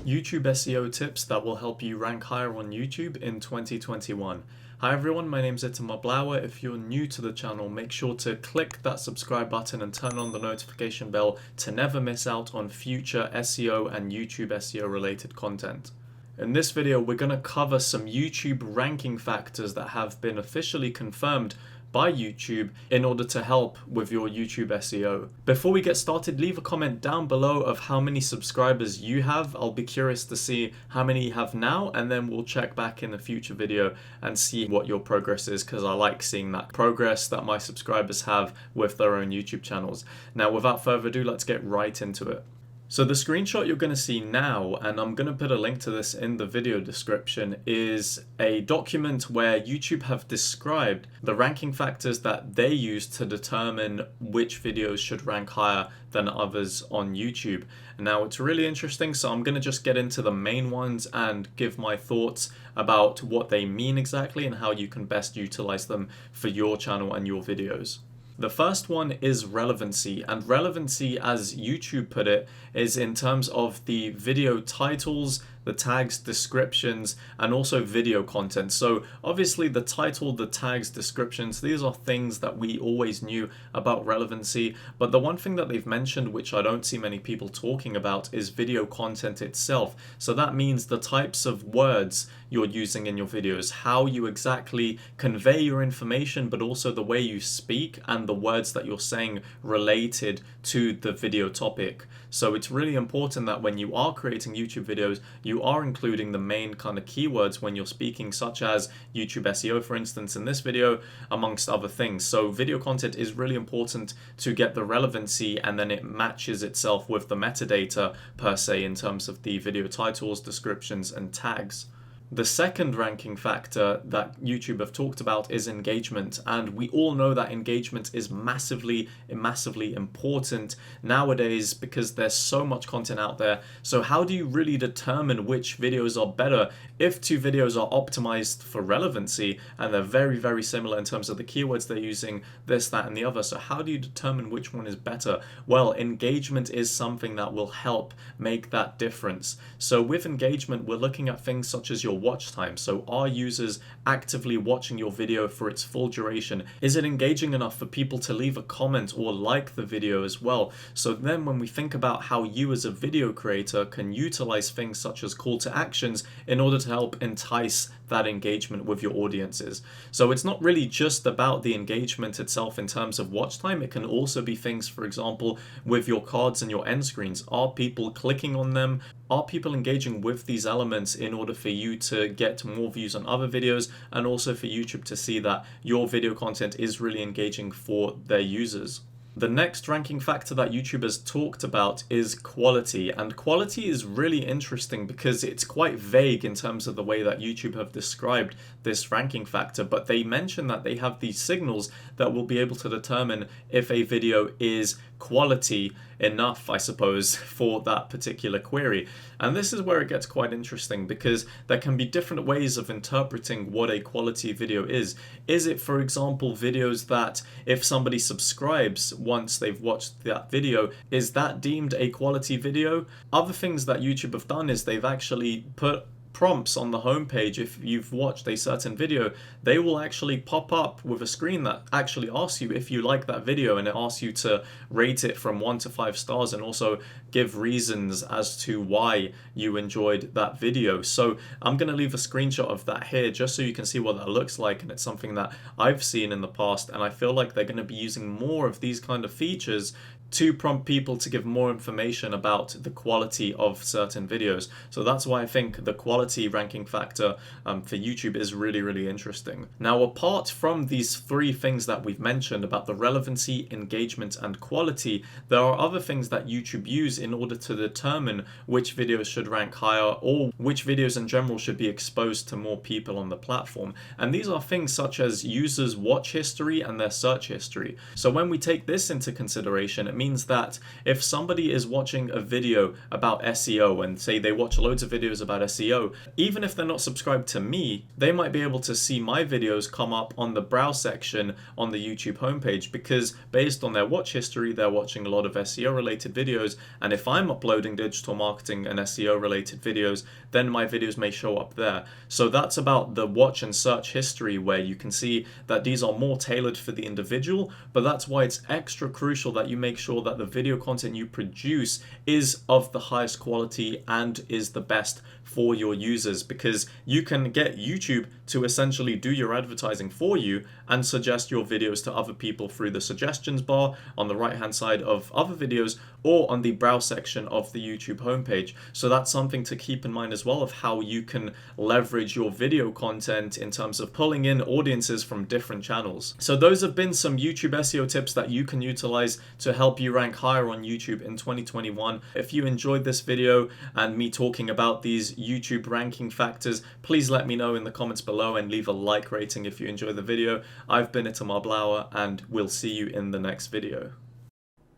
YouTube SEO tips that will help you rank higher on YouTube in 2021. Hi everyone, my name is Itamar Blauer. If you're new to the channel, make sure to click that subscribe button and turn on the notification bell to never miss out on future SEO and YouTube SEO related content. In this video, we're going to cover some YouTube ranking factors that have been officially confirmed by YouTube in order to help with your YouTube SEO. Before we get started, leave a comment down below of how many subscribers you have. I'll be curious to see how many you have now, and then we'll check back in a future video and see what your progress is, because I like seeing that progress that my subscribers have with their own YouTube channels. Now, without further ado, let's get right into it. So the screenshot you're going to see now, and I'm going to put a link to this in the video description, is a document where YouTube have described the ranking factors that they use to determine which videos should rank higher than others on YouTube. Now it's really interesting, so I'm going to just get into the main ones and give my thoughts about what they mean exactly and how you can best utilize them for your channel and your videos. The first one is relevancy, and relevancy, as YouTube put it, is in terms of the video titles, the tags, descriptions, and also video content. So obviously the title, the tags, descriptions, these are things that we always knew about relevancy, but the one thing that they've mentioned, which I don't see many people talking about, is video content itself. So that means the types of words you're using in your videos, how you exactly convey your information, but also the way you speak and the words that you're saying related to the video topic. So it's really important that when you are creating YouTube videos, you are including the main kind of keywords when you're speaking, such as YouTube SEO, for instance, in this video, amongst other things. So video content is really important to get the relevancy, and then it matches itself with the metadata per se in terms of the video titles, descriptions, and tags. The second ranking factor that YouTube have talked about is engagement, and we all know that engagement is massively important nowadays because there's so much content out there. So how do you really determine which videos are better if two videos are optimized for relevancy and they're very similar in terms of the keywords they're using, this, that, and the other? So how do you determine which one is better? Well, engagement is something that will help make that difference. So with engagement, we're looking at things such as your watch time. So are users actively watching your video for its full duration? Is it engaging enough for people to leave a comment or like the video as well? So then when we think about how you as a video creator can utilize things such as call to actions in order to help entice that engagement with your audiences. So it's not really just about the engagement itself in terms of watch time. It can also be things, for example, with your cards and your end screens. Are people clicking on them? Are people engaging with these elements in order for you to get more views on other videos, and also for YouTube to see that your video content is really engaging for their users? The next ranking factor that YouTube has talked about is quality, and quality is really interesting because it's quite vague in terms of the way that YouTube have described this ranking factor, but they mention that they have these signals that will be able to determine if a video is quality enough, I suppose, for that particular query. And this is where it gets quite interesting, because there can be different ways of interpreting what a quality video is. Is it, for example, videos that if somebody subscribes once they've watched that video, is that deemed a quality video? Other things that YouTube have done is they've actually put prompts on the homepage. If you've watched a certain video, they will actually pop up with a screen that actually asks you if you like that video, and it asks you to rate it from 1 to 5 stars and also give reasons as to why you enjoyed that video. So I'm going to leave a screenshot of that here just so you can see what that looks like, and it's something that I've seen in the past, and I feel like they're going to be using more of these kind of features to prompt people to give more information about the quality of certain videos. So that's why I think the quality ranking factor for YouTube is really interesting. Now, apart from these three things that we've mentioned about the relevancy, engagement, and quality, there are other things that YouTube use in order to determine which videos should rank higher, or which videos in general should be exposed to more people on the platform. And these are things such as users' watch history and their search history. So when we take this into consideration, it means means that if somebody is watching a video about SEO and say they watch loads of videos about SEO, even if they're not subscribed to me, they might be able to see my videos come up on the browse section on the YouTube homepage, because based on their watch history, they're watching a lot of SEO related videos. And if I'm uploading digital marketing and SEO related videos, then my videos may show up there. So that's about the watch and search history, where you can see that these are more tailored for the individual, but that's why it's extra crucial that you make sure that the video content you produce is of the highest quality and is the best for your users, because you can get YouTube to essentially do your advertising for you and suggest your videos to other people through the suggestions bar on the right hand side of other videos or on the browse section of the YouTube homepage. So that's something to keep in mind as well, of how you can leverage your video content in terms of pulling in audiences from different channels. So those have been some YouTube SEO tips that you can utilize to help you rank higher on YouTube in 2021. If you enjoyed this video and me talking about these YouTube ranking factors, please let me know in the comments below and leave a like rating if you enjoyed the video. I've been Itamar Blauer, and we'll see you in the next video.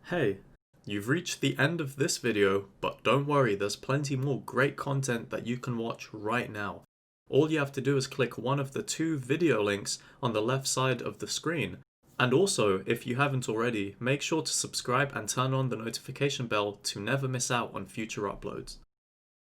Hey, you've reached the end of this video, but don't worry, there's plenty more great content that you can watch right now. All you have to do is click one of the 2 video links on the left side of the screen. And also, if you haven't already, make sure to subscribe and turn on the notification bell to never miss out on future uploads.